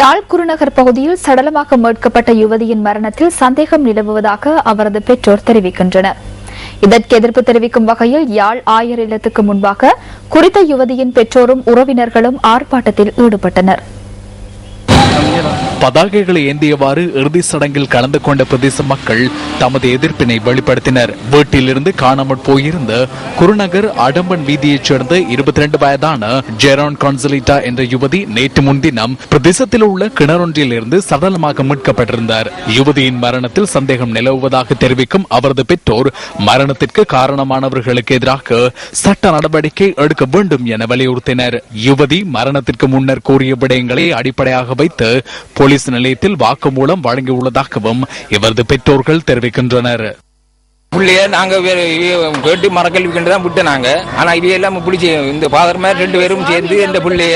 யாழ் குருநகர் பகுதியில் சடலமாக மீட்கப்பட்ட யுவதியின் மரணத்தில் சந்தேகம் நிலவுவதாக அவரது பெற்றோர் தெரிவிக்கின்றனர். இதற்கு எதிர்ப்பு தெரிவிக்கும் வகையில் யாழ் ஆயர் இல்லத்துக்கு முன்பாக குறித்த யுவதியின் பெற்றோரும் உறவினர்களும் ஆர்ப்பாட்டத்தில் ஈடுபட்டனர். பதாகைகளை ஏந்தியவாறு இறுதி சடங்கில் கலந்து கொண்ட பிரதேச மக்கள் தமது எதிர்ப்பினை வெளிப்படுத்தினர். வீட்டிலிருந்து காணாமல் போயிருந்த குருநகர் அடம்பன் வீதியைச் சேர்ந்த 22 வயதான ஜெரான் கான்சலிட்டா என்ற யுவதி நேற்று முன்தினம் பிரதேசத்தில் உள்ள கிணறொன்றில் இருந்து சடலமாக மீட்கப்பட்டிருந்தார். யுவதியின் மரணத்தில் சந்தேகம் நிலவுவதாக தெரிவிக்கும் அவரது பெற்றோர் மரணத்திற்கு காரணமானவர்களுக்கு எதிராக சட்ட நடவடிக்கை எடுக்க வேண்டும் என வலியுறுத்தினர். யுவதி மரணத்திற்கு முன்னர் கூறிய விடயங்களை அடிப்படையாக வைத்து போலீஸ் நிலையத்தில் வாக்குமூலம் வழங்கியுள்ளதாகவும் இவரது பெற்றோர்கள் தெரிவிக்கின்றனர். பிள்ளைய நாங்க கேட்டு மரக்கல்வி தான் விட்டு நாங்க. ஆனா இதையெல்லாம் பிடிச்சி இந்த ஃபாதர் மாதிரி 2 பேரும் சேர்ந்து இந்த பிள்ளைய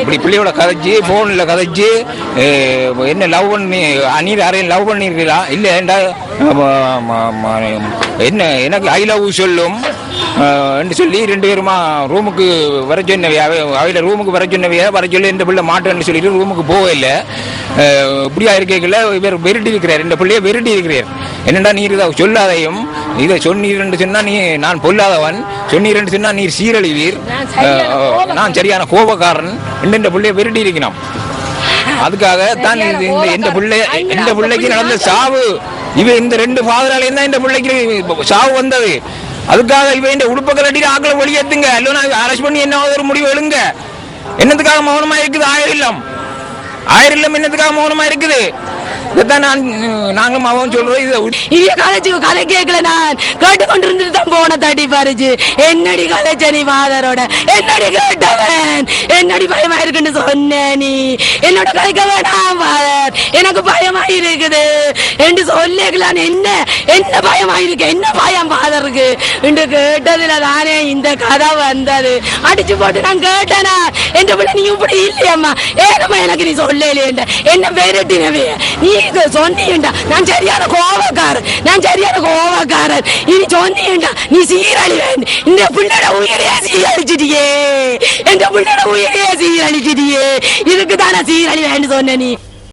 இப்படி பிள்ளையோட கதைச்சு போன்ல கதைச்சு என்ன லவ் பண்ணி அணியில் யாரையும் லவ் பண்ணிருக்கலாம் இல்ல என்ன எனக்கு ஐ லவ் சொல்லும் சொல்லி 2 பேருமா ரூமுக்கு வர சொன்னவையா அவையில ரூமுக்கு வர சொன்னவையா வர சொல்லி இந்த பிள்ளை மாட்டேன்னு சொல்லிட்டு ரூமுக்கு போகல. இப்படியா இருக்கல இவர் வெறுட்டி இருக்கிறார். இந்த பிள்ளைய வெறுட்டி இருக்கிறார். என்னடா நீர் இதை சொல்லாதையும் இதை சொன்னீர் சொன்னா நீ நான் பொல்லாதவன் சொன்னீர் சொன்னா நீர் சீரழிவீர் நான் சரியான கோபக்காரன் இந்த பிள்ளைய வெறுட்டி இருக்கணும். அதுக்காக தான் இந்த பிள்ளைக்கு நடந்த சாவு இந்த 2 ஃபாதராலையும் தான் இந்த பிள்ளைக்கு சாவு வந்தது. அதுக்காக இந்த உடுப்ப கலட்டி ஆக்களை வெளியேற்றுங்க இல்லைன்னா அரெஸ்ட் பண்ணி என்ன ஒரு முடிவு எழுங்க. என்னத்துக்காக மௌனமா இருக்குது ஆயிரம் இல்லம் என்னத்துக்காக மௌனமா இருக்குது. நாங்களும் அவன் சொல்றோம் கதை கேட்கல நான் கேட்டு கொண்டிருந்து தான் போன தட்டி பாருச்சு. என்னடி கலைச்ச நீ ஃபாதரோட என்னடி கேட்டவன் என்னடி பயமா இருக்குன்னு சொன்ன நீ என்னோட கலைக்க வேணாம் ஃபாதர் எனக்கு பயமா இருக்குது என்று சொல்லிக்கலாம். என்ன பயமா இருக்கு என்ன பயம் ஃபாதருக்கு என்று கேட்டதுல தானே இந்த கதை வந்தது. அடிச்சு போட்டு நான் கேட்டேனா என்ற பிள்ளை நீ இப்படி இல்லையம்மா ஏனம்மா எனக்கு நீ சொல்லலையே என்ன விரட்டினவே நீ சொன்னீண்டா நான் சரியான கோபக்காரன் இனி சொன்னீண்டா நீ சீரழிவேன். இந்த பிள்ளோட உயிரையே சீரழிச்சிட்டியே இதுக்கு தானே சீரழிவேன்னு சொன்ன நீ.